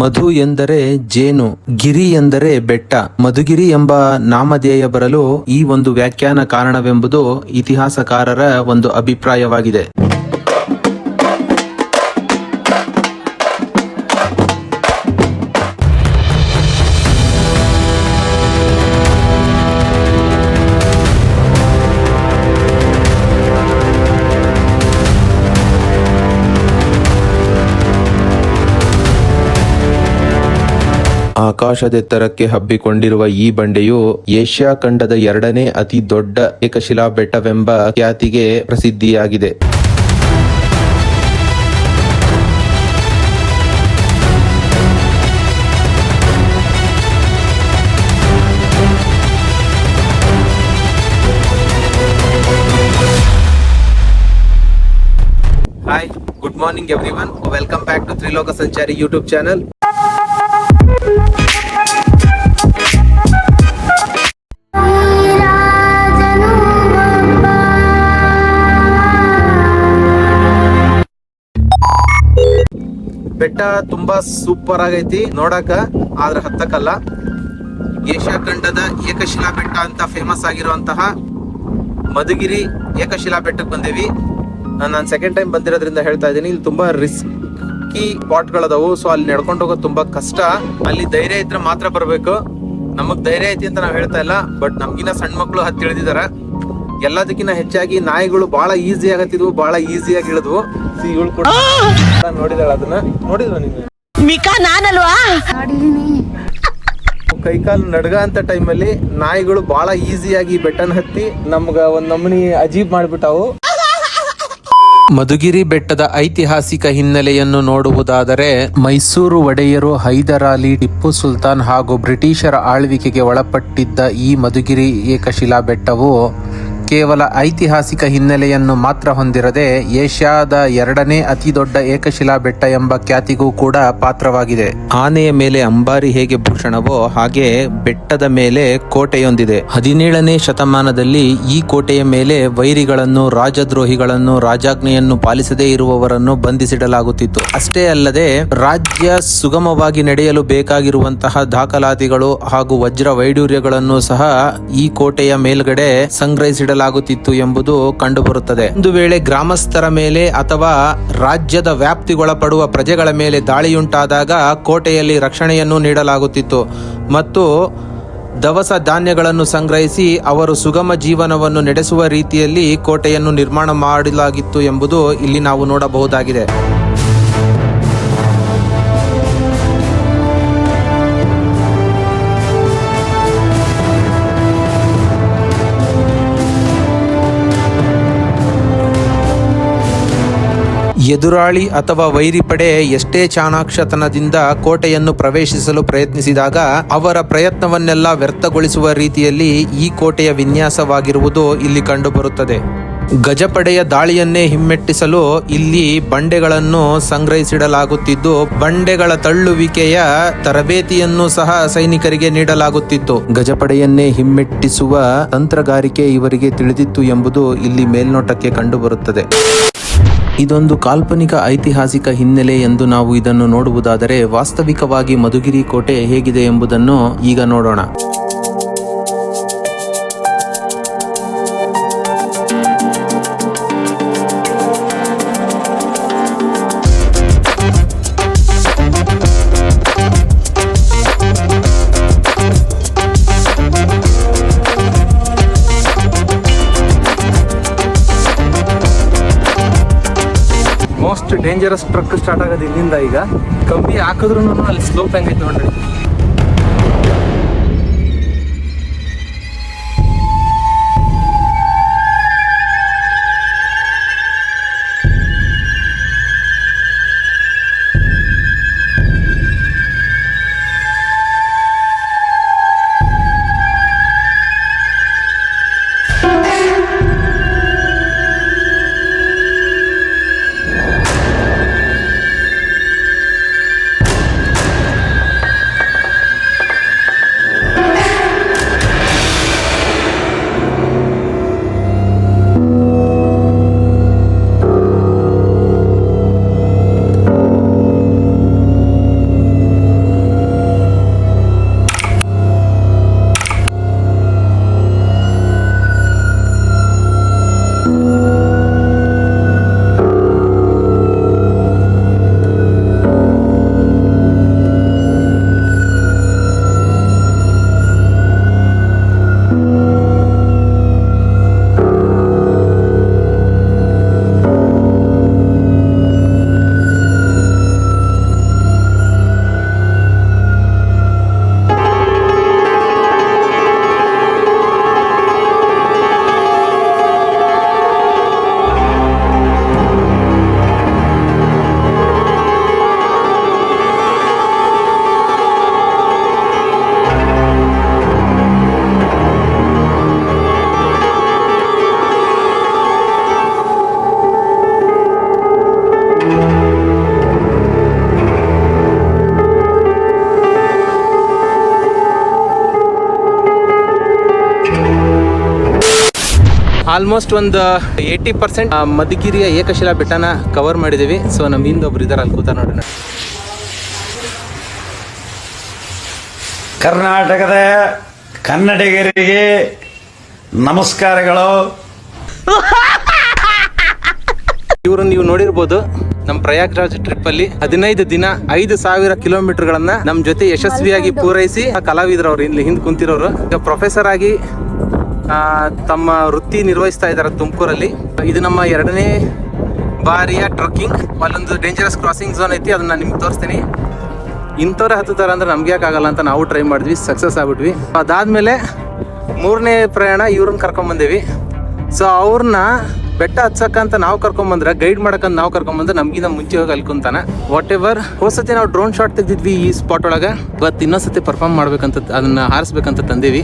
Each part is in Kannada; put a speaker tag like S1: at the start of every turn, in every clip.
S1: ಮಧು ಎಂದರೆ ಜೇನು, ಗಿರಿ ಎಂದರೆ ಬೆಟ್ಟ. ಮಧುಗಿರಿ ಎಂಬ ನಾಮಧೇಯ ಬರಲು ಈ ಒಂದು ವ್ಯಾಖ್ಯಾನ ಕಾರಣವೆಂಬುದು ಇತಿಹಾಸಕಾರರ ಒಂದು ಅಭಿಪ್ರಾಯವಾಗಿದೆ. ಆಕಾಶದೆತ್ತರಕ್ಕೆ ಹಬ್ಬಿಕೊಂಡಿರುವ ಈ ಬಂಡೆಯು ಏಷ್ಯಾ ಖಂಡದ ಎರಡನೇ ಅತಿ ದೊಡ್ಡ ಏಕಶಿಲಾ ಬೆಟ್ಟವೆಂಬ ಖ್ಯಾತಿಗೆ ಪ್ರಸಿದ್ಧಿಯಾಗಿದೆ. Hi, good morning everyone. Welcome back to Triloka Sanchari YouTube channel. ಬೆಟ್ಟ ತುಂಬಾ ಸೂಪರ್ ಆಗೈತಿ ನೋಡಕ, ಆದ್ರೆ ಹತ್ತಕ್ಕಲ್ಲ. ಏಷ್ಯಾ ಖಂಡದ ಏಕಶಿಲಾ ಬೆಟ್ಟ ಅಂತ ಫೇಮಸ್ ಆಗಿರುವಂತಹ ಮಧುಗಿರಿ ಏಕಶಿಲಾ ಬೆಟ್ಟಕ್ಕೆ ಬಂದೇವಿ. ನಾನು ಸೆಕೆಂಡ್ ಟೈಮ್ ಬಂದಿರೋದ್ರಿಂದ ಹೇಳ್ತಾ ಇದ್ದೀನಿ. ಇಲ್ಲಿ ತುಂಬಾ ರಿಸ್ಕಿ ಸ್ಪಾಟ್ಗಳದಾವು, ಸೊ ಅಲ್ಲಿ ನಡ್ಕೊಂಡು ಹೋಗೋದು ತುಂಬಾ ಕಷ್ಟ. ಅಲ್ಲಿ ಧೈರ್ಯ ಇದ್ರೆ ಮಾತ್ರ ಬರ್ಬೇಕು. ನಮಗ್ ಧೈರ್ಯ ಐತಿ ಅಂತ ನಾವ್ ಹೇಳ್ತಾ ಇಲ್ಲ, ಬಟ್ ನಮ್ಗಿನ ಸಣ್ಣ ಮಕ್ಳು ಹತ್ತಿ ಇಳಿದಿದಾರ. ಎಲ್ಲದಕ್ಕಿಂತ ಹೆಚ್ಚಾಗಿ ನಾಯಿಗಳು ಬಹಳ ಈಸಿ ಆಗತ್ತಿದ್ವು, ಬಹಳ ಈಸಿಯಾಗಿ ಇಳಿದ್ವು. ಇವಳು ಕೂಡ ನೋಡಿದಾಳ, ಅದನ್ನ ನೋಡಿದ್ವ ನೀನು? ಕೈಕಾಲು ನಡ್ಗ ಅಂತ ಟೈಮಲ್ಲಿ ನಾಯಿಗಳು ಬಹಳ ಈಸಿಯಾಗಿ ಬೆಟ್ಟನ ಹತ್ತಿ ನಮ್ಗ ಒಂದ್ ನಮೂನಿ ಅಜೀಬ್ ಮಾಡ್ಬಿಟ್ಟಾವು. ಮಧುಗಿರಿ ಬೆಟ್ಟದ ಐತಿಹಾಸಿಕ ಹಿನ್ನೆಲೆಯನ್ನು ನೋಡುವುದಾದರೆ, ಮೈಸೂರು ಒಡೆಯರು ಹೈದರಾಲಿ, ಟಿಪ್ಪು ಸುಲ್ತಾನ್ ಹಾಗೂ ಬ್ರಿಟಿಷರ ಆಳ್ವಿಕೆಗೆ ಒಳಪಟ್ಟಿದ್ದ ಈ ಮಧುಗಿರಿ ಏಕಶಿಲಾ ಬೆಟ್ಟವು ಕೇವಲ ಐತಿಹಾಸಿಕ ಹಿನ್ನೆಲೆಯನ್ನು ಮಾತ್ರ ಹೊಂದಿರದೆ ಏಷ್ಯಾದ ಎರಡನೇ ಅತಿ ದೊಡ್ಡ ಏಕಶಿಲಾ ಬೆಟ್ಟ ಎಂಬ ಖ್ಯಾತಿಗೂ ಕೂಡ ಪಾತ್ರವಾಗಿದೆ. ಆನೆಯ ಮೇಲೆ ಅಂಬಾರಿ ಹೇಗೆ ಭೂಷಣವೋ ಹಾಗೆ ಬೆಟ್ಟದ ಮೇಲೆ ಕೋಟೆಯೊಂದಿದೆ. 17ನೇ ಶತಮಾನದಲ್ಲಿ ಈ ಕೋಟೆಯ ಮೇಲೆ ವೈರಿಗಳನ್ನು, ರಾಜದ್ರೋಹಿಗಳನ್ನು, ರಾಜಾಜ್ಞೆಯನ್ನು ಪಾಲಿಸದೇ ಇರುವವರನ್ನು ಬಂಧಿಸಿಡಲಾಗುತ್ತಿತ್ತು. ಅಷ್ಟೇ ಅಲ್ಲದೆ ರಾಜ್ಯ ಸುಗಮವಾಗಿ ನಡೆಯಲು ಬೇಕಾಗಿರುವಂತಹ ದಾಖಲಾತಿಗಳು ಹಾಗೂ ವಜ್ರ ವೈಡೂರ್ಯಗಳನ್ನು ಸಹ ಈ ಕೋಟೆಯ ಮೇಲ್ಗಡೆ ಸಂಗ್ರಹಿಸಿಡ ಲಾಗುತ್ತಿತ್ತು ಎಂಬುದು ಕಂಡುಬರುತ್ತದೆ. ಒಂದು ವೇಳೆ ಗ್ರಾಮಸ್ಥರ ಮೇಲೆ ಅಥವಾ ರಾಜ್ಯದ ವ್ಯಾಪ್ತಿಗೊಳಪಡುವ ಪ್ರಜೆಗಳ ಮೇಲೆ ದಾಳಿಯುಂಟಾದಾಗ ಕೋಟೆಯಲ್ಲಿ ರಕ್ಷಣೆಯನ್ನು ನೀಡಲಾಗುತ್ತಿತ್ತು ಮತ್ತು ದವಸ ಧಾನ್ಯಗಳನ್ನು ಸಂಗ್ರಹಿಸಿ ಅವರು ಸುಗಮ ಜೀವನವನ್ನು ನಡೆಸುವ ರೀತಿಯಲ್ಲಿ ಕೋಟೆಯನ್ನು ನಿರ್ಮಾಣ ಮಾಡಲಾಗಿತ್ತು ಎಂಬುದು ಇಲ್ಲಿ ನಾವು ನೋಡಬಹುದಾಗಿದೆ. ಎದುರಾಳಿ ಅಥವಾ ವೈರಿ ಪಡೆ ಎಷ್ಟೇ ಚಾಣಾಕ್ಷತನದಿಂದ ಕೋಟೆಯನ್ನು ಪ್ರವೇಶಿಸಲು ಪ್ರಯತ್ನಿಸಿದಾಗ ಅವರ ಪ್ರಯತ್ನವನ್ನೆಲ್ಲ ವ್ಯರ್ಥಗೊಳಿಸುವ ರೀತಿಯಲ್ಲಿ ಈ ಕೋಟೆಯ ವಿನ್ಯಾಸವಾಗಿರುವುದು ಇಲ್ಲಿ ಕಂಡುಬರುತ್ತದೆ. ಗಜಪಡೆಯ ದಾಳಿಯನ್ನೇ ಹಿಮ್ಮೆಟ್ಟಿಸಲು ಇಲ್ಲಿ ಬಂಡೆಗಳನ್ನು ಸಂಗ್ರಹಿಸಿಡಲಾಗುತ್ತಿದ್ದು, ಬಂಡೆಗಳ ತಳ್ಳುವಿಕೆಯ ತರಬೇತಿಯನ್ನು ಸಹ ಸೈನಿಕರಿಗೆ ನೀಡಲಾಗುತ್ತಿತ್ತು. ಗಜಪಡೆಯನ್ನೇ ಹಿಮ್ಮೆಟ್ಟಿಸುವ ತಂತ್ರಗಾರಿಕೆ ಇವರಿಗೆ ತಿಳಿದಿತ್ತು ಎಂಬುದು ಇಲ್ಲಿ ಮೇಲ್ನೋಟಕ್ಕೆ ಕಂಡುಬರುತ್ತದೆ. ಇದೊಂದು ಕಾಲ್ಪನಿಕ ಐತಿಹಾಸಿಕ ಹಿನ್ನೆಲೆ ಎಂದು ನಾವು ಇದನ್ನು ನೋಡುವುದಾದರೆ, ವಾಸ್ತವಿಕವಾಗಿ ಮಧುಗಿರಿ ಕೋಟೆ ಹೇಗಿದೆ ಎಂಬುದನ್ನು ಈಗ ನೋಡೋಣ. ಮೋಸ್ಟ್ ಡೇಂಜರಸ್ ಟ್ರಕ್ ಸ್ಟಾರ್ಟ್ ಆಗೋದು ಇಲ್ಲಿಂದ. ಈಗ ಕಂಬಿ ಹಾಕಿದ್ರು ಅಲ್ಲಿ ಸ್ಲೋಪ್ ಹೆಂಗೈತೆ ನೋಡ್ರಿ. ಆಲ್ಮೋಸ್ಟ್ ಒಂದು 80% ಮಧುಗಿರಿಯ ಏಕಶಿಲಾ ಬೆಟ್ಟನ ಕವರ್ ಮಾಡಿದ್ದೀವಿ. ಸೊ ನಮ್ಮ ಹಿಂದೊಬ್ರು ಇದ್ದಾರೆ, ಅಲ್ಲಿ ಕೂತ ನೋಡೋಣ.
S2: ಕರ್ನಾಟಕದ ಕನ್ನಡಿಗರಿಗೆ ನಮಸ್ಕಾರಗಳು.
S1: ಇವರು ನೀವು ನೋಡಿರ್ಬೋದು, ನಮ್ಮ ಪ್ರಯಾಗ್ರಾಜ್ ಟ್ರಿಪ್ ಅಲ್ಲಿ 15 ದಿನ 5,000 ಕಿಲೋಮೀಟರ್ಗಳನ್ನ ನಮ್ಮ ಜೊತೆ ಯಶಸ್ವಿಯಾಗಿ ಪೂರೈಸಿ ಕಲಾವಿದರು ಅವ್ರು ಇಲ್ಲಿ ಹಿಂದೆ ಕುಂತಿರೋರು ಈಗ ಪ್ರೊಫೆಸರ್ ಆಗಿ ತಮ್ಮ ವೃತ್ತಿ ನಿರ್ವಹಿಸ್ತಾ ಇದ್ದಾರೆ ತುಮಕೂರಲ್ಲಿ. ಇದು ನಮ್ಮ 2ನೇ ಬಾರಿಯ ಟ್ರಕ್ಕಿಂಗ್. ಅಲ್ಲೊಂದು ಡೇಂಜರಸ್ ಕ್ರಾಸಿಂಗ್ ಝೋನ್ ಐತಿ, ಅದನ್ನ ನಿಮ್ಗೆ ತೋರಿಸ್ತೀನಿ. ಇಂಥವ್ರೆ ಹತ್ತುತ್ತಾರೆ ಅಂದ್ರೆ ನಮ್ಗೆ ಯಾಕಾಗಲ್ಲ ಅಂತ ನಾವು ಟ್ರೈ ಮಾಡಿದ್ವಿ, ಸಕ್ಸಸ್ ಆಗ್ಬಿಟ್ವಿ. ಅದಾದ್ಮೇಲೆ 3ನೇ ಪ್ರಯಾಣ ಇವ್ರನ್ನ ಕರ್ಕೊಂಬಂದೇವಿ. ಸೊ ಅವ್ರನ್ನ ಬೆಟ್ಟ ಹತ್ಸಕ್ಕಂತ ನಾವು ಕರ್ಕೊಂಬಂದ್ರೆ, ಗೈಡ್ ಮಾಡಕ್ಕಂತ ನಾವು ಕರ್ಕೊಂಬಂದ್ರೆ ನಮ್ಗಿಂತ ಮುಂಚೆ ಹೋಗಿ ಅಲ್ಕೊಂತಾನೆ. ವಾಟ್ ಎವರ್, ಹೋದ್ಸತಿ ನಾವು ಡ್ರೋನ್ ಶಾಟ್ ತೆಗೆದಿದ್ವಿ ಈ ಸ್ಪಾಟ್ ಒಳಗೆ. ಇವತ್ತು ಇನ್ನೊಂದ್ಸತಿ ಪರ್ಫಾರ್ಮ್ ಮಾಡ್ಬೇಕಂತ, ಅದನ್ನ ಹಾರಿಸ್ಬೇಕಂತ ತಂದೀವಿ.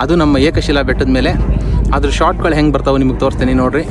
S1: ಅದು ನಮ್ಮ ಏಕಶಿಲಾ ಬೆಟ್ಟದ ಮೇಲೆ. ಅದ್ರ ಶಾಟ್ಗಳು ಹೆಂಗೆ ಬರ್ತಾವೆ ನಿಮಗೆ ತೋರಿಸ್ತೀನಿ ನೋಡ್ರಿ.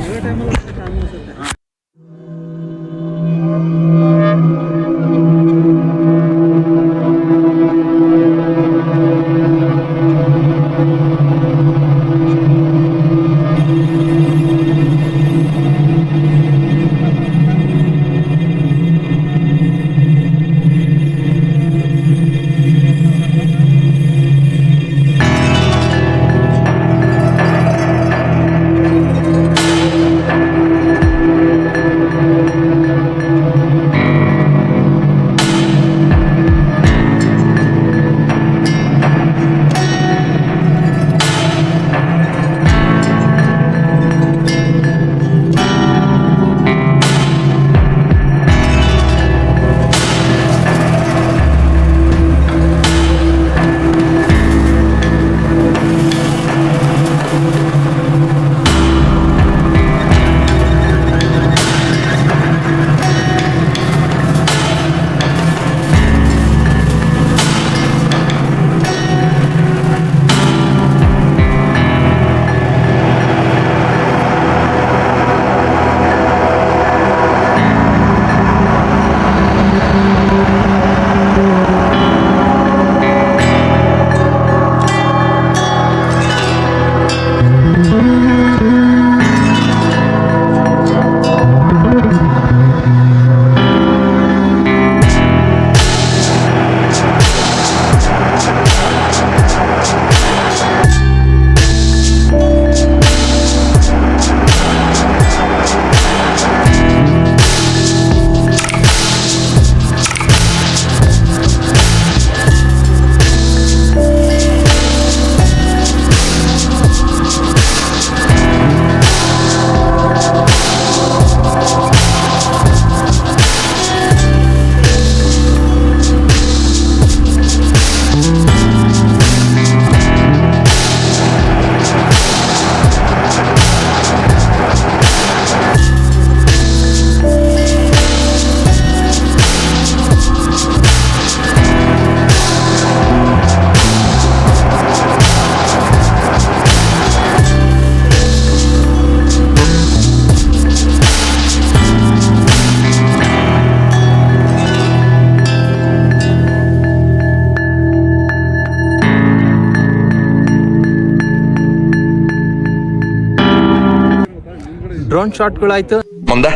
S1: ಡ್ರೋನ್ ಶಾಟ್ಗಳಾಯ್ತು.
S3: ಮುಂದೆ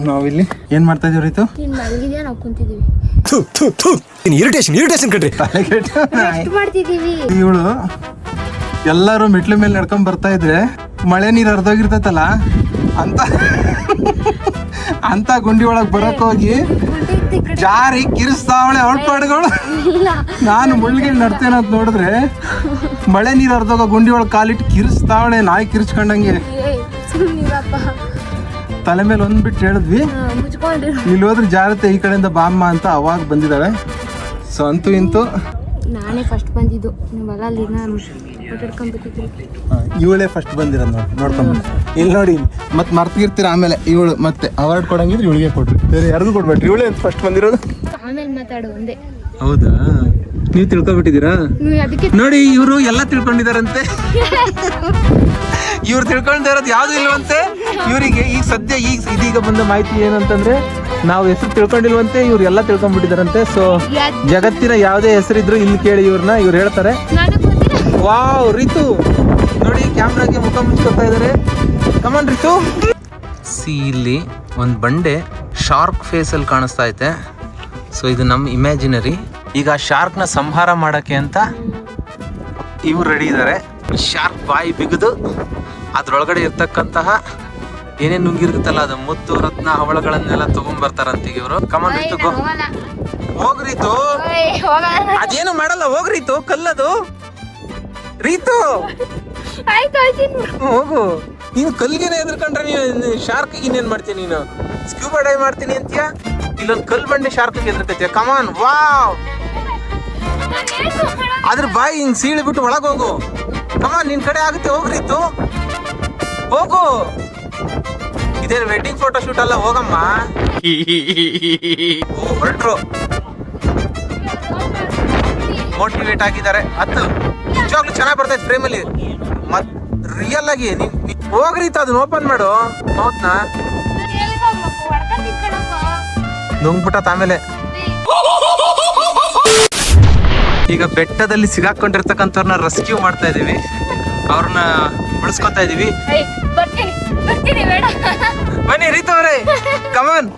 S1: ನಾವಿಲ್ಲಿ ಏನ್ ಮಾಡ್ತಾ ಇದೀವಿ ರೈತು?
S3: ಇರಿಟೇಷನ್ ಕಣ್ರಿ.
S1: ಇವಳು ಎಲ್ಲರೂ ಮೆಟ್ಲ ಮೇಲೆ ನಡ್ಕೊಂಡ್ ಬರ್ತಾ ಇದ್ರೆ ಮಳೆ ನೀರು ಹರಿದೋಗಿರ್ತೈತಲ್ಲ ಅಂತ ಗುಂಡಿ ಒಳಗ್ ಬರಕ್ ಹೋಗಿ ಜಾರಿ ಕಿರಿಸ್ತಾವಳೆ ಅವಳ ಪಾಡುಗಳು. ನಾನು ಮುಳ್ಳಿಗೆ ನಡ್ತೇನೆ ಅಂತ ನೋಡಿದ್ರೆ ಮಳೆ ನೀರು ಹರಿದೋಗ ಗುಂಡಿ ಒಳಗ್ ಕಾಲಿಟ್ಟು ಕಿರಿಸ್ತಾವಳೆ, ನಾಯಿ ಕಿರಿಸ್ಕೊಂಡಂಗೆ. ತಲೆ ಮೇಲೆ ಒಂದ್ಬಿಟ್ಟು ಹೇಳಿದ್ವಿ, ಇಲ್ಲಿ ಹೋದ್ರೆ ಜಾರತೆ ಈ ಕಡೆಯಿಂದ ಬಾಮ್ಮ ಅಂತ ಅವಾಗ ಬಂದಿದ್ದಾಳೆ. ಸೊ ಅಂತೂ ಇಂತೂ
S4: ನಾನೇ ಫಸ್ಟ್ ಬಂದಿದ್ದು.
S1: ಇವಳೇ ಫಸ್ಟ್ ಬಂದಿರೋದು ನೋಡಿ, ನೋಡ್ಕೊಂಡ್ ಇಲ್ಲಿ ನೋಡಿ. ಮತ್ತೆ ಮರ್ತಿರ್ತೀರ ಆಮೇಲೆ ಇವಳು ಮತ್ತೆ ಅವಾರ್ಡ್ ಕೊಡಂಗಿದ್ರೆ ಇವಳಿಗೆ ಕೊಡ್ರಿ, ಬೇರೆ ಯಾರಿಗೂ ಕೊಡ್ಬೇಡ್ರಿ. ಇವಳೇ ಫಸ್ಟ್ ಬಂದಿರೋದು.
S4: ಆಮೇಲೆ ಮಾತಾಡು ಒಂದೇ.
S1: ಹೌದಾ, ನೀವು ತಿಳ್ಕೊಬಿಟ್ಟಿದ್ದೀರಾ ನೋಡಿ. ಇವರು ಎಲ್ಲ ತಿಳ್ಕೊಂಡಿದಾರಂತೆ. ಇವ್ರು ತಿಳ್ಕೊಳ್ತಾ ಇರೋದು ಯಾವ್ದು ಇಲ್ವಂತೆ ಇವರಿಗೆ. ಈಗ ಸದ್ಯ ಇದೀಗ ಬಂದ ಮಾಹಿತಿ ಏನಂತಂದ್ರೆ ನಾವು ಹೆಸರು ತಿಳ್ಕೊಂಡಿಲ್ವಂತೆ, ಇವ್ರು ಎಲ್ಲ ತಿಳ್ಕೊಂಡ್ಬಿಟ್ಟಿದಾರಂತೆ. ಸೊ ಜಗತ್ತಿನ ಯಾವುದೇ ಹೆಸರಿದ್ರು ಇಲ್ಲಿ ಕೇಳಿ ಇವ್ರನ್ನ, ಇವ್ರು ಹೇಳ್ತಾರೆ. ವಾವ್, ರಿತು ನೋಡಿ ಕ್ಯಾಮ್ರಾಗೆ ಮುಖ ಮುಚ್ಕೊತಾ ಇದಾರೆ. ಕಮಾನ್ ರಿತು. ಸಿ ಇಲ್ಲಿ ಒಂದು ಬಂಡೆ ಶಾರ್ಕ್ ಫೇಸ್ ಅಲ್ಲಿ ಕಾಣಿಸ್ತಾ ಐತೆ. ಸೊ ಇದು ನಮ್ಮ ಇಮ್ಯಾಜಿನರಿ. ಈಗ ಶಾರ್ಕ್ನ ಸಂಹಾರ ಮಾಡಕ್ಕೆ ಅಂತ ಇವ್ರು ರೆಡಿ ಇದ್ದಾರೆ. ಶಾರ್ಕ್ ಬಾಯಿ ಬಿಗಿದು ಅದ್ರೊಳಗಡೆ ಇರ್ತಕ್ಕಂತಹ ಏನೇನು ನುಂಗಿರುತ್ತಲ್ಲ ಅದು ಮುತ್ತು ರತ್ನ ಹವಳಗಳನ್ನೆಲ್ಲ ತಗೊಂಡ್ ಬರ್ತಾರಂತೀಗ ಇವರು. ಕಮಾನ್ ರಿತು, ಹೋಗ್ರಿತು. ಅದೇನು ಮಾಡಲ್ಲ, ಹೋಗ್ರಿತು. ಕಲ್ಲದು ರೀತು, ಹೋಗು. ನೀನು ಕಲ್ಗೆನೆ ಎದ್ರಕೊಂಡ್ರೆ ನೀನು ಶಾರ್ಕ್ ಇನ್ನೇನ್ ಮಾಡ್ತೀನಿ? ನೀನು ಸ್ಕ್ಯೂಬಾ ಡೈವ್ ಮಾಡ್ತೀನಿ ಅಂತೀಯ, ಇಲ್ಲೊಂದು ಕಲ್ ಬಂಡೆ ಶಾರ್ಕ್ ಎದ್ರಕತ್ತೀಯ. ಕಮಾನ್, ವಾವ್. ಅದ್ರ ಬಾಯಿ ಹಿಂಗ್ ಸೀಳಿ ಬಿಟ್ಟು ಒಳಗೆ ಹೋಗು. ಕಮಾನ್, ನಿನ್ ಕಡೆ ಆಗುತ್ತೆ, ಹೋಗ್ರಿತು, ಹೋಗು. ಇದೇನು ವೆಡ್ಡಿಂಗ್ ಫೋಟೋ ಶೂಟ್ ಅಲ್ಲ, ಹೋಗಮ್ಮ. ಹೊರಟ್ರು, ಮೋಟಿವೇಟ್ ಆಗಿದ್ದಾರೆ. ಹತ್ತು ನಿಜವಾಗ್ಲೂ ಚೆನ್ನಾಗಿ ಬರ್ತೈತೆ ಫ್ರೇಮಲ್ಲಿ. ಮತ್ ರಿಯಲ್ ಆಗಿ ಹೋಗ್ರಿತು, ಅದನ್ನ ಓಪನ್ ಮಾಡು ಮೌತ್ನ. ನುಂಗ್ಬಿಟ್ಟ ಆಮೇಲೆ. ಈಗ ಬೆಟ್ಟದಲ್ಲಿ ಸಿಗಾಕೊಂಡಿರ್ತಕ್ಕಂಥವ್ರನ್ನ ರೆಸ್ಕ್ಯೂ ಮಾಡ್ತಾ ಇದೀವಿ, ಅವ್ರನ್ನ ಉಳಿಸ್ಕೊತಾ ಇದೀವಿ. ಬನ್ನಿ ರೀತು ಅವರೇ, ಕಮಾನ್.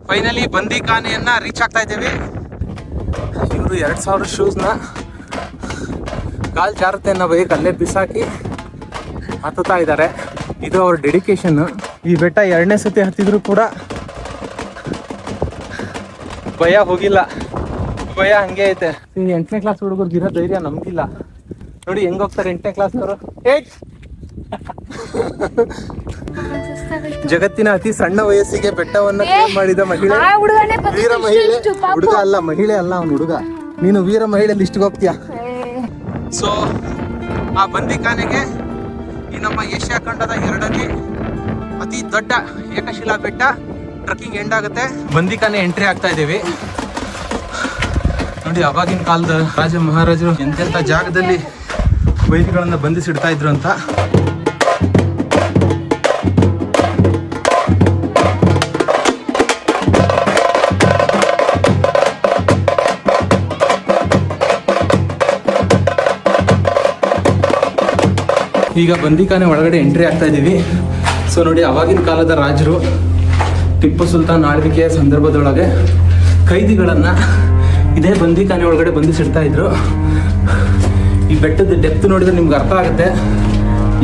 S1: ಫೈನಲಿ ಬಂದಿಖಾನೆಯನ್ನ ರೀಚ್ ಆಗ್ತಾ ಇದ್ದೀವಿ. ಇವರು 2000 ಶೂಸ್ನ ಕಾಲ್ ಜಾರತೆ ಅನ್ನೋ ಬೈಕ್ ಅಲ್ಲೇ ಬಿಸಾಕಿ ಹತ್ತುತ್ತಾ ಇದ್ದಾರೆ. ಇದು ಅವ್ರ ಡೆಡಿಕೇಶನ್. ಈ ಬೆಟ್ಟ 2ನೇ ಸತಿ ಹತ್ತಿದ್ರು ಕೂಡ ಭಯ ಹೋಗಿಲ್ಲ, ಭಯ ಹಂಗೆ ಐತೆ. 8ನೇ ಕ್ಲಾಸ್ ಹುಡುಗರು ಇರೋ ಧೈರ್ಯ ನಮ್ಗಿಲ್ಲ. ನೋಡಿ ಹೆಂಗ್ ಹೋಗ್ತಾರೆ 8ನೇ ಕ್ಲಾಸ್ನವರು. ಜಗತ್ತಿನ ಅತಿ ಸಣ್ಣ ವಯಸ್ಸಿಗೆ ಬೆಟ್ಟವನ್ನ ಕ್ಲೈಮ್ ಮಾಡಿದ ಮಹಿಳೆ, ವೀರ ಮಹಿಳೆ. ಹುಡುಗ ಅಲ್ಲ, ಮಹಿಳೆ ಅಲ್ಲ, ಅವನು ಹುಡುಗ. ನೀನು ವೀರ ಮಹಿಳೆ ಲಿಸ್ಟ್ಗೆ ಹೋಗ್ತೀಯ. ಸೊ ಆ ಬಂದಿಖಾನೆಗೆ ಈ ನಮ್ಮ ಏಷ್ಯಾ ಖಂಡದ 2ನೇ ಅತಿ ದೊಡ್ಡ ಏಕಶಿಲಾ ಬೆಟ್ಟ ಟ್ರಕ್ಕಿಂಗ್ ಎಂಡ್ ಆಗುತ್ತೆ. ಬಂದಿಖಾನೆ ಎಂಟ್ರಿ ಆಗ್ತಾ ಇದೀವಿ. ನೋಡಿ ಅವಾಗಿನ ಕಾಲದ ರಾಜ ಮಹಾರಾಜರು ಎಂತೆಂಥ ಜಾಗದಲ್ಲಿ ವೈರಿಗಳನ್ನ ಬಂಧಿಸಿಡ್ತಾ ಇದ್ರು ಅಂತ. ಈಗ ಬಂದಿಖಾನೆ ಒಳಗಡೆ ಎಂಟ್ರಿ ಆಗ್ತಾ ಇದ್ದೀವಿ. ಸೊ ನೋಡಿ ಅವಾಗಿನ ಕಾಲದ ರಾಜರು ಟಿಪ್ಪು ಸುಲ್ತಾನ್ ಆಳ್ವಿಕೆಯ ಸಂದರ್ಭದೊಳಗೆ ಕೈದಿಗಳನ್ನು ಇದೇ ಬಂದಿಖಾನೆ ಒಳಗಡೆ ಬಂಧಿಸಿಡ್ತಾ ಇದ್ರು. ಈ ಬೆಟ್ಟದ ಡೆಪ್ತ್ ನೋಡಿದ್ರೆ ನಿಮ್ಗೆ ಅರ್ಥ ಆಗುತ್ತೆ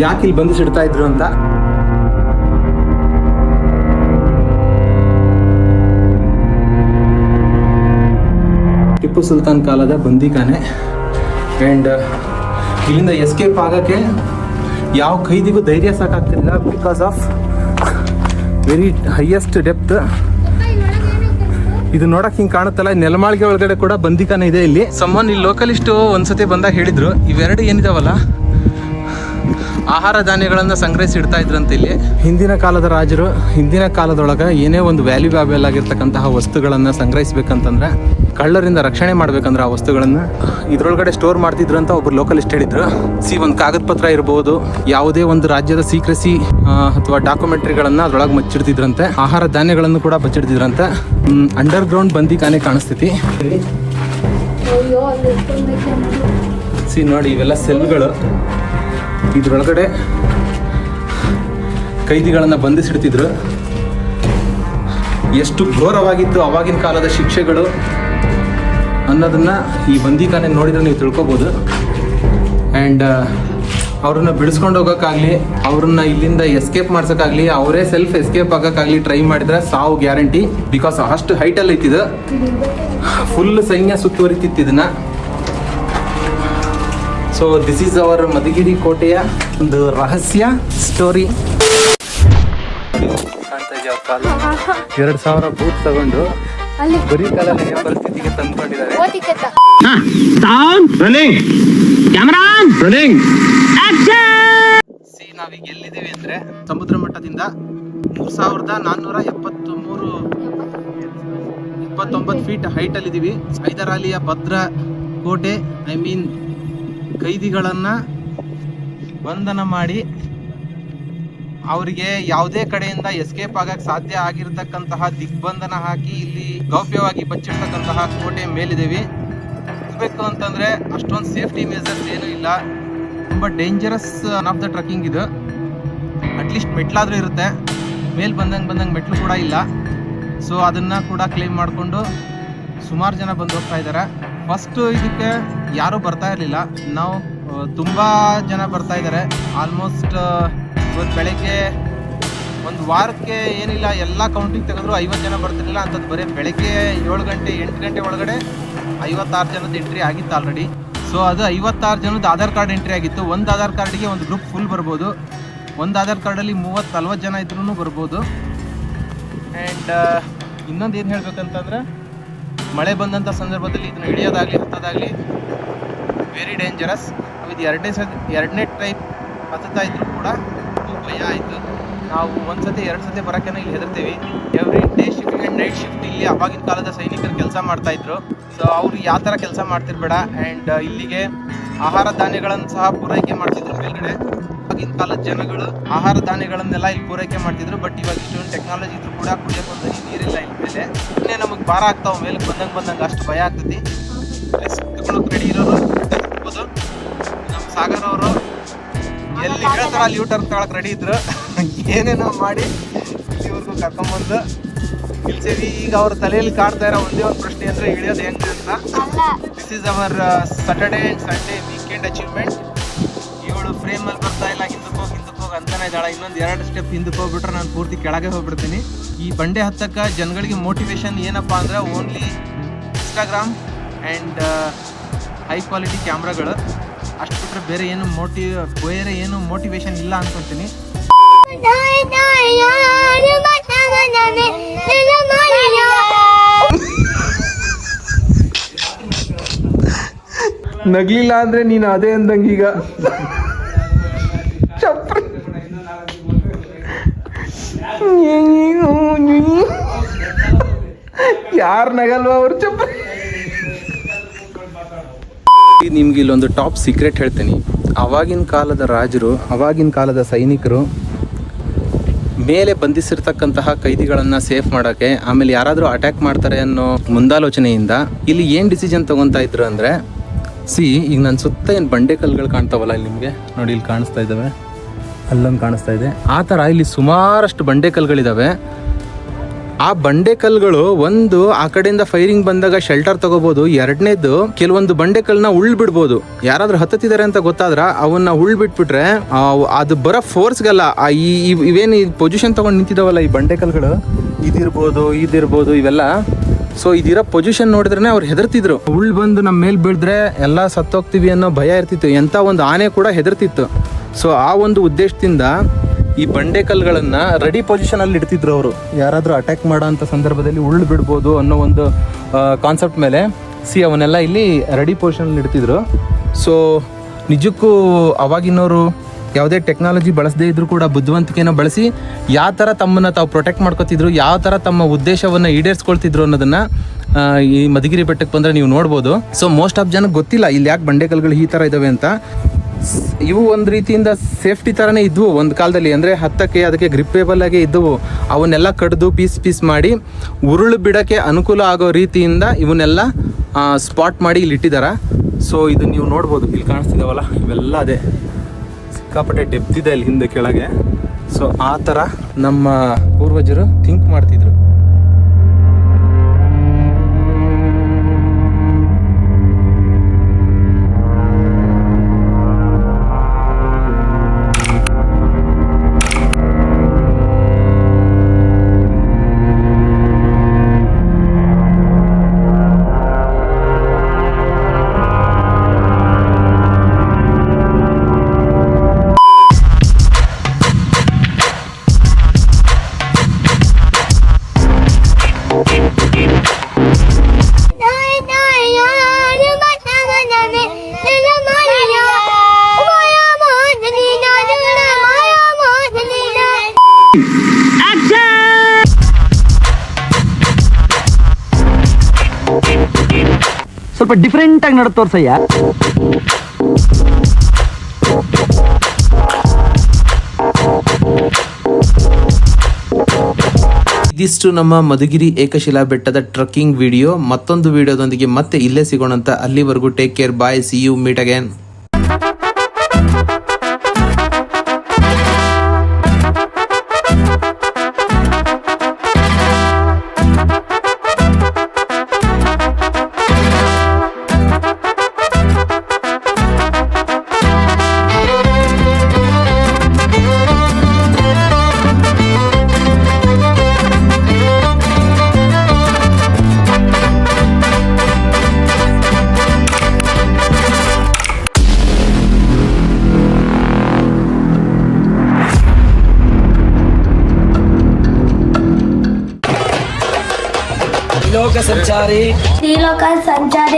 S1: ಯಾಕೆ ಇಲ್ಲಿ ಬಂಧಿಸಿಡ್ತಾ ಇದ್ರು ಅಂತ. ಟಿಪ್ಪು ಸುಲ್ತಾನ್ ಕಾಲದ ಬಂದಿಖಾನೆ. ಆ್ಯಂಡ್ ಇಲ್ಲಿಂದ ಎಸ್ಕೇಪ್ ಆಗೋಕ್ಕೆ ಯಾವ ಕೈದಿಗೂ ಧೈರ್ಯ ಸಾಕಾಗ್ತಿಲ್ಲ, because of very highest depth. ಇದು ನೋಡಕ್ ಹಿಂಗೆ ಕಾಣುತ್ತಲ್ಲ, ನೆಲಮಾಳಿಗೆ ಒಳಗಡೆ ಕೂಡ ಬಂದಿಖಾನೆ ಇದೆ ಇಲ್ಲಿ. ಸಮ್ಮನ್ ಇಲ್ಲಿ ಲೋಕಲಿಸ್ಟು ಒಂದ್ಸತಿ ಬಂದಾಗ ಹೇಳಿದ್ರು, ಇವೆರಡು ಏನಿದಾವಲ್ಲ ಆಹಾರ ಧಾನ್ಯಗಳನ್ನು ಸಂಗ್ರಹಿಸಿ ಇಡ್ತಾ ಇದ್ರಂತೆ ಇಲ್ಲಿ. ಹಿಂದಿನ ಕಾಲದ ರಾಜರು ಹಿಂದಿನ ಕಾಲದೊಳಗೆ ಏನೇ ಒಂದು ವ್ಯಾಲ್ಯೂಬಲ್ ಆಗಿರ್ತಕ್ಕಂತಹ ವಸ್ತುಗಳನ್ನು ಸಂಗ್ರಹಿಸ್ಬೇಕಂತಂದ್ರೆ ಕಳ್ಳರಿಂದ ರಕ್ಷಣೆ ಮಾಡ್ಬೇಕಂದ್ರೆ ಆ ವಸ್ತುಗಳನ್ನು ಇದ್ರೊಳಗಡೆ ಸ್ಟೋರ್ ಮಾಡ್ತಿದ್ರು ಅಂತ ಒಬ್ರು ಲೋಕಲಿಸ್ಟ್ ಹೇಳಿದ್ರು. ಒಂದು ಕಾಗದ ಪತ್ರ ಇರ್ಬೋದು, ಯಾವುದೇ ಒಂದು ರಾಜ್ಯದ ಸೀಕ್ರೆಸಿ ಅಥವಾ ಡಾಕ್ಯುಮೆಂಟ್ರಿಗಳನ್ನ ಅದ್ರೊಳಗೆ ಮಚ್ಚಿಡ್ತಿದ್ರಂತೆ. ಆಹಾರ ಧಾನ್ಯಗಳನ್ನು ಕೂಡ ಬಚ್ಚಿಡ್ತಿದ್ರಂತೆ. Under ground ಬಂದಿಖಾನೆ ಕಾಣಿಸ್ತೈತಿ. ನೋಡಿ ಇವೆಲ್ಲ ಸೆಲ್ಗಳು, ಇದ್ರೊಳಗಡೆ ಕೈದಿಗಳನ್ನು ಬಂಧಿಸಿಡ್ತಿದ್ರು. ಎಷ್ಟು ಘೋರವಾಗಿತ್ತು ಆವಾಗಿನ ಕಾಲದ ಶಿಕ್ಷೆಗಳು ಅನ್ನೋದನ್ನು ಈ ಬಂದಿಖಾನೆ ನೋಡಿದರೆ ನೀವು ತಿಳ್ಕೊಬೋದು. ಆ್ಯಂಡ್ ಅವ್ರನ್ನ ಬಿಡಿಸ್ಕೊಂಡು ಹೋಗೋಕ್ಕಾಗಲಿ, ಅವ್ರನ್ನ ಇಲ್ಲಿಂದ ಎಸ್ಕೇಪ್ ಮಾಡ್ಸೋಕ್ಕಾಗಲಿ, ಅವರೇ ಸೆಲ್ಫ್ ಎಸ್ಕೇಪ್ ಆಗೋಕ್ಕಾಗಲಿ ಟ್ರೈ ಮಾಡಿದ್ರೆ ಸಾವು ಗ್ಯಾರಂಟಿ. ಬಿಕಾಸ್ ಅಷ್ಟು ಹೈಟಲ್ಲಿ ಐತಿದು, ಫುಲ್ ಸೈನ್ಯ ಸುತ್ತುವರಿತಿತ್ತು ಇದನ್ನು. So this is our Madhugiri ಕೋಟೆಯ ಒಂದು ರಹಸ್ಯ ಸ್ಟೋರಿ. ಕಾಣ್ತಾ ಇದೆಯಾ ಕಾಲ 2000 ಬೂಟ್ ತಗೊಂಡು
S4: ಅಲ್ಲಿ
S1: ಬರೀ ಕಾಲಲ್ಲಿ ಪರಿಸ್ಥಿತಿಗೆ ತಂದ್ಕೊಂಡಿದ್ದಾರೆ.
S4: ಓದಿಕತ್ತ
S1: ನಾವೀಗ ಎಲ್ಲಿದ್ದೀವಿ ಅಂದ್ರೆ ಸಮುದ್ರ ಮಟ್ಟದಿಂದ 3479 ಫೀಟ್ ಹೈಟ್ ಅಲ್ಲಿ ಇದೀವಿ. ಹೈದರ್ ಅಲಿಯ ಭದ್ರ ಕೋಟೆ, ಐ ಮೀನ್ ಕೈದಿಗಳನ್ನ ಬಂಧನ ಮಾಡಿ ಅವರಿಗೆ ಯಾವುದೇ ಕಡೆಯಿಂದ ಎಸ್ಕೇಪ್ ಆಗಕ್ಕೆ ಸಾಧ್ಯ ಆಗಿರತಕ್ಕಂತಹ ದಿಗ್ಬಂಧನ ಹಾಕಿ ಇಲ್ಲಿ ಗೌಪ್ಯವಾಗಿ ಬಚ್ಚಿಡ್ತಕ್ಕಂತಹ ಕೋಟೆ ಮೇಲಿದ್ದೀವಿ. ಹೋಗ್ಬೇಕು ಅಂತಂದ್ರೆ ಅಷ್ಟೊಂದು ಸೇಫ್ಟಿ ಮೆಜರ್ಸ್ ಏನೂ ಇಲ್ಲ, ತುಂಬ ಡೇಂಜರಸ್ ಆಫ್ ದ ಟ್ರಕ್ಕಿಂಗ್ ಇದು. ಅಟ್ಲೀಸ್ಟ್ ಮೆಟ್ಲಾದ್ರೂ ಇರುತ್ತೆ, ಮೇಲ್ ಬಂದಂಗೆ ಮೆಟ್ಲು ಕೂಡ ಇಲ್ಲ. ಸೊ ಅದನ್ನ ಕೂಡ ಕ್ಲೇಮ್ ಮಾಡಿಕೊಂಡು ಸುಮಾರು ಜನ ಬಂದು ಹೋಗ್ತಾ ಇದ್ದಾರೆ. ಫಸ್ಟು ಇದಕ್ಕೆ ಯಾರೂ ಬರ್ತಾ ಇರಲಿಲ್ಲ, ನಾವು ತುಂಬ ಜನ ಬರ್ತಾ ಇದ್ದಾರೆ. ಆಲ್ಮೋಸ್ಟ್ ಇವತ್ತು ಬೆಳಗ್ಗೆ ಒಂದು ವಾರಕ್ಕೆ ಏನಿಲ್ಲ ಎಲ್ಲ ಕೌಂಟಿಂಗ್ ತೆಗೆದ್ರು 50 ಜನ ಬರ್ತಿರಲಿಲ್ಲ. ಅಂಥದ್ದು ಬರೀ ಬೆಳಗ್ಗೆ 7 ಗಂಟೆ 8 ಗಂಟೆ ಒಳಗಡೆ 56 ಜನದ ಎಂಟ್ರಿ ಆಗಿತ್ತು ಆಲ್ರೆಡಿ. ಸೊ ಅದು 56 ಜನದ ಆಧಾರ್ ಕಾರ್ಡ್ ಎಂಟ್ರಿ ಆಗಿತ್ತು. ಒಂದು ಆಧಾರ್ ಕಾರ್ಡಿಗೆ ಒಂದು ಗ್ರೂಪ್ ಫುಲ್ ಬರ್ಬೋದು, ಒಂದು ಆಧಾರ್ ಕಾರ್ಡಲ್ಲಿ 30-40 ಜನ ಇದ್ರೂ ಬರ್ಬೋದು. ಆ್ಯಂಡ್ ಇನ್ನೊಂದು ಏನು ಹೇಳ್ಬೇಕಂತಂದ್ರೆ, ಮಳೆ ಬಂದಂಥ ಸಂದರ್ಭದಲ್ಲಿ ಇದನ್ನು ಹಿಡಿಯೋದಾಗಲಿ ಹತ್ತೋದಾಗಲಿ ವೆರಿ ಡೇಂಜರಸ್. ಇದು ಎರಡನೇ ಟೈಪ್ ಹತ್ತುತ್ತಾ ಇದ್ರು ಕೂಡ ಭಯ ಆಯಿತು. ನಾವು ಒಂದು ಸತಿ 2 ಸತಿ ಬರೋಕ್ಕೆ ಇಲ್ಲಿ ಹೆದರ್ತೀವಿ. Every day shift and night shift ಇಲ್ಲಿ ಆವಾಗಿನ ಕಾಲದ ಸೈನಿಕರು ಕೆಲಸ ಮಾಡ್ತಾಯಿದ್ರು. ಸೊ ಅವರು ಯಾವ ಥರ ಕೆಲಸ ಮಾಡ್ತಿರ್ಬೇಡ. ಆ್ಯಂಡ್ ಇಲ್ಲಿಗೆ ಆಹಾರ ಧಾನ್ಯಗಳನ್ನು ಸಹ ಪೂರೈಕೆ ಮಾಡ್ತಿದ್ರು ಮೇಲ್ಗಡೆ. ಆಗಿನ ಕಾಲದ ಜನಗಳು ಆಹಾರ ಧಾನ್ಯಗಳನ್ನೆಲ್ಲ ಇಲ್ಲಿ ಪೂರೈಕೆ ಮಾಡ್ತಿದ್ರು. ಬಟ್ ಇವಾಗ ಇಷ್ಟೊಂದು ಟೆಕ್ನಾಲಜಿ ಇದ್ರು ಕೂಡ ಕುಡಿಯೋಕೆ ಒಂದು ನೀರಿಲ್ಲ ಇಲ್ಲಿ ಮೇಲೆ. ಇನ್ನೇ ನಮಗೆ ಭಾರ ಆಗ್ತಾವೆ ಮೇಲೆ ಬಂದಂಗೆ ಅಷ್ಟು ಭಯ ಆಗ್ತೈತಿ. ತಗೊಳಕ್ಕೆ ರೆಡಿ ಇರೋರು ತಗೋಬೋದು. ನಮ್ಮ ಸಾಗರ್ ಅವರು ಎಲ್ಲಿ ಹೇಳ್ತಾರ ಅಲ್ಲಿ ಯೂಟರ್ನ್ ತಗೊಳಕ್ಕೆ ರೆಡಿ ಇದ್ರು. ಏನೇನೋ ಮಾಡಿ ಇಲ್ಲಿವರೆಗೂ ಕರ್ಕೊಂಬಂದು ನಿಲ್ಸೇವಿ. ಈಗ ಅವ್ರ ತಲೆಯಲ್ಲಿ ಕಾಡ್ತಾ ಇರೋ ಒಂದೇ ಒಂದು ಪ್ರಶ್ನೆ ಅಂದರೆ ಇಳಿಯೋದು ಹೆಂಗೆ ಅಂತ. This is our Saturday and Sunday weekend achievement. ಇವಳು ಫ್ರೇಮಲ್ಲಿ ಬರ್ತಾ ಇಲ್ಲ, ಹಿಂದಕ್ಕೆ ಹೋಗಿ ಅಂತಾನೆ ಇದ್ದಾಳೆ. ಇನ್ನೊಂದು 2 ಸ್ಟೆಪ್ ಹಿಂದಕ್ಕೆ ಹೋಗ್ಬಿಟ್ರೆ ನಾನು ಪೂರ್ತಿ ಕೆಳಗೆ ಹೋಗ್ಬಿಡ್ತೀನಿ. ಈ ಬಂಡೆ ಹತ್ತಕ್ಕೆ ಜನಗಳಿಗೆ ಮೋಟಿವೇಶನ್ ಏನಪ್ಪ ಅಂದರೆ only Instagram and high quality ಕ್ಯಾಮ್ರಾಗಳು. ಅಷ್ಟು ಬಿಟ್ಟರೆ ಬೇರೆ ಏನು ಮೋಟಿವೇಶನ್ ಇಲ್ಲ ಅನ್ಕೊತೀನಿ. ನಗ್ಲಿಲ್ಲ ಅಂದ್ರೆ ನೀನು ಅದೇ ಅಂದಂಗೀಗ. ಯಾರು ನಗಲ್ವಾ ಅವ್ರು ಚಪ್ರಿ. ನಿಮ್ಗೆ ಇಲ್ಲೊಂದು ಟಾಪ್ ಸೀಕ್ರೆಟ್ ಹೇಳ್ತೀನಿ. ಆವಾಗಿನ ಕಾಲದ ರಾಜರು, ಆವಾಗಿನ ಕಾಲದ ಸೈನಿಕರು ಮೇಲೆ ಬಂಧಿಸಿರ್ತಕ್ಕಂತಹ ಕೈದಿಗಳನ್ನು ಸೇಫ್ ಮಾಡೋಕ್ಕೆ, ಆಮೇಲೆ ಯಾರಾದರೂ ಅಟ್ಯಾಕ್ ಮಾಡ್ತಾರೆ ಅನ್ನೋ ಮುಂದಾಲೋಚನೆಯಿಂದ ಇಲ್ಲಿ ಏನು ಡಿಸಿಷನ್ ತೊಗೊತಾ ಇದ್ರು ಅಂದರೆ, ಈಗ ನನ್ನ ಸುತ್ತ ಏನು ಬಂಡೆ ಕಲ್ಲುಗಳು ಕಾಣ್ತಾವಲ್ಲ ಇಲ್ಲಿ ನಿಮಗೆ ನೋಡಿ, ಇಲ್ಲಿ ಕಾಣಿಸ್ತಾ ಇದ್ದಾವೆ, ಅಲ್ಲೊಂದು ಕಾಣಿಸ್ತಾ ಇದೆ. ಆ ಥರ ಇಲ್ಲಿ ಸುಮಾರಷ್ಟು ಬಂಡೆ ಕಲ್ಲುಗಳಿದ್ದಾವೆ. ಆ ಬಂಡೆ ಕಲ್ಲುಗಳು ಒಂದು ಆ ಕಡೆಯಿಂದ ಫೈರಿಂಗ್ ಬಂದಾಗ ಶೆಲ್ಟರ್ ತಗೋಬಹುದು. ಎರಡನೇದು ಕೆಲವೊಂದು ಬಂಡೆ ಕಲ್ಲನ್ನ ಉಳ್ಬಿಡ್ಬೋದು. ಯಾರಾದ್ರೂ ಹತ್ತಿದ್ದಾರೆ ಅಂತ ಗೊತ್ತಾದ್ರ ಅವನ್ನ ಉಳ್ಬಿಟ್ಬಿಟ್ರೆ ಅದು ಬರೋ ಫೋರ್ಸ್ಗಲ್ಲ, ಇವೇನು ಪೊಸಿಷನ್ ತಗೊಂಡು ನಿಂತಿದಾವಲ್ಲ ಈ ಬಂಡೆ ಕಲ್ಲುಗಳು, ಇದಿರ್ಬೋದು ಇವೆಲ್ಲ. ಸೊ ಇದಿರೋ ಪೊಸಿಷನ್ ನೋಡಿದ್ರೆ ಅವ್ರು ಹೆದರ್ತಿದ್ರು. ಉಳ್ ಬಂದು ನಮ್ಮ ಮೇಲೆ ಬೀಳಿದ್ರೆ ಎಲ್ಲ ಸತ್ತೋಗ್ತೀವಿ ಅನ್ನೋ ಭಯ ಇರ್ತಿತ್ತು. ಎಂಥ ಒಂದು ಆನೆ ಕೂಡ ಹೆದರ್ತಿತ್ತು. ಸೊ ಆ ಒಂದು ಉದ್ದೇಶದಿಂದ ಈ ಬಂಡೆ ಕಲ್ಲುಗಳನ್ನು ರೆಡಿ ಪೊಸಿಷನಲ್ಲಿ ಇಡ್ತಿದ್ರು ಅವರು. ಯಾರಾದರೂ ಅಟ್ಯಾಕ್ ಮಾಡೋ ಅಂಥ ಸಂದರ್ಭದಲ್ಲಿ ಉಳ್ಳು ಬಿಡ್ಬೋದು ಅನ್ನೋ ಒಂದು ಕಾನ್ಸೆಪ್ಟ್ ಮೇಲೆ ಅವನ್ನೆಲ್ಲ ಇಲ್ಲಿ ರೆಡಿ ಪೊಸಿಷನಲ್ಲಿ ಇಡ್ತಿದ್ರು. ಸೊ ನಿಜಕ್ಕೂ ಅವಾಗಿನವರು ಯಾವುದೇ ಟೆಕ್ನಾಲಜಿ ಬಳಸದೇ ಇದ್ರೂ ಕೂಡ ಬುದ್ಧಿವಂತಿಕೆನ ಬಳಸಿ ಯಾವ ಥರ ತಮ್ಮನ್ನು ತಾವು ಪ್ರೊಟೆಕ್ಟ್ ಮಾಡ್ಕೊತಿದ್ರು, ಯಾವ ಥರ ತಮ್ಮ ಉದ್ದೇಶವನ್ನು ಈಡೇರಿಸ್ಕೊಳ್ತಿದ್ರು ಅನ್ನೋದನ್ನು ಈ ಮಧುಗಿರಿ ಬೆಟ್ಟಕ್ಕೆ ಬಂದರೆ ನೀವು ನೋಡ್ಬೋದು. ಸೊ ಮೋಸ್ಟ್ ಆಫ್ ಜನಕ್ಕೆ ಗೊತ್ತಿಲ್ಲ ಇಲ್ಲಿ ಯಾಕೆ ಬಂಡೆ ಕಲ್ಲುಗಳು ಈ ಥರ ಇದ್ದಾವೆ ಅಂತ. ಇವು ಒಂದು ರೀತಿಯಿಂದ ಸೇಫ್ಟಿ ಥರನೇ ಇದ್ವು ಒಂದು ಕಾಲದಲ್ಲಿ. ಅಂದರೆ ಹತ್ತಕ್ಕೆ ಅದಕ್ಕೆ ಗ್ರಿಪ್ಪೇಬಲ್ ಆಗಿ ಇದ್ದವು. ಅವನ್ನೆಲ್ಲ ಕಡ್ದು ಪೀಸ್ ಮಾಡಿ ಉರುಳು ಬಿಡೋಕ್ಕೆ ಅನುಕೂಲ ಆಗೋ ರೀತಿಯಿಂದ ಇವನ್ನೆಲ್ಲ ಸ್ಪಾಟ್ ಮಾಡಿ ಇಲ್ಲಿ ಇಟ್ಟಿದ್ದಾರೆ. ಸೊ ಇದು ನೀವು ನೋಡ್ಬೋದು, ಇಲ್ಲಿ ಕಾಣಿಸ್ತಿದ್ದಾವಲ್ಲ ಇವೆಲ್ಲ ಅದೇ ಸಿಕ್ಕಾಪಟ್ಟೆ ಡೆಪ್ತ್ ಇದೆ ಇಲ್ಲಿ ಹಿಂದೆ ಕೆಳಗೆ. ಸೊ ಆ ಥರ ನಮ್ಮ ಪೂರ್ವಜರು ಥಿಂಕ್ ಮಾಡ್ತಿದ್ರು.
S5: ಸ್ವಲ್ಪ ಡಿಫ್ರೆಂಟ್ ಆಗಿ ನಡ್ ತೋರ್ಸಯ್ಯ.
S1: ಇದಿಷ್ಟು ನಮ್ಮ ಮಧುಗಿರಿ ಏಕಶಿಲಾ ಬೆಟ್ಟದ ಟ್ರಕ್ಕಿಂಗ್ ವಿಡಿಯೋ. ಮತ್ತೊಂದು ವಿಡಿಯೋದೊಂದಿಗೆ ಮತ್ತೆ ಇಲ್ಲೇ ಸಿಗೋಣಂತ. ಅಲ್ಲಿವರೆಗೂ take care, bye, see you, meet again.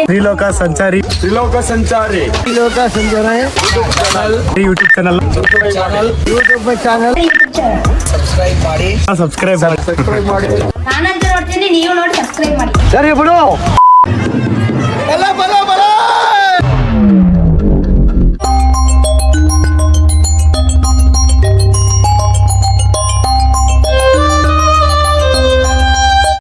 S5: Triloka Sanchari
S2: YouTube channel subscribe ಮಾಡಿ.
S4: ನಾನಂತ ನೋಡ್ತೀನಿ, ನೀವು ನೋಡಿ ಸಬ್ಸ್ಕ್ರೈಬ್ ಮಾಡಿ.
S5: ಸರಿ ಬಿಡು.
S2: ಬಲ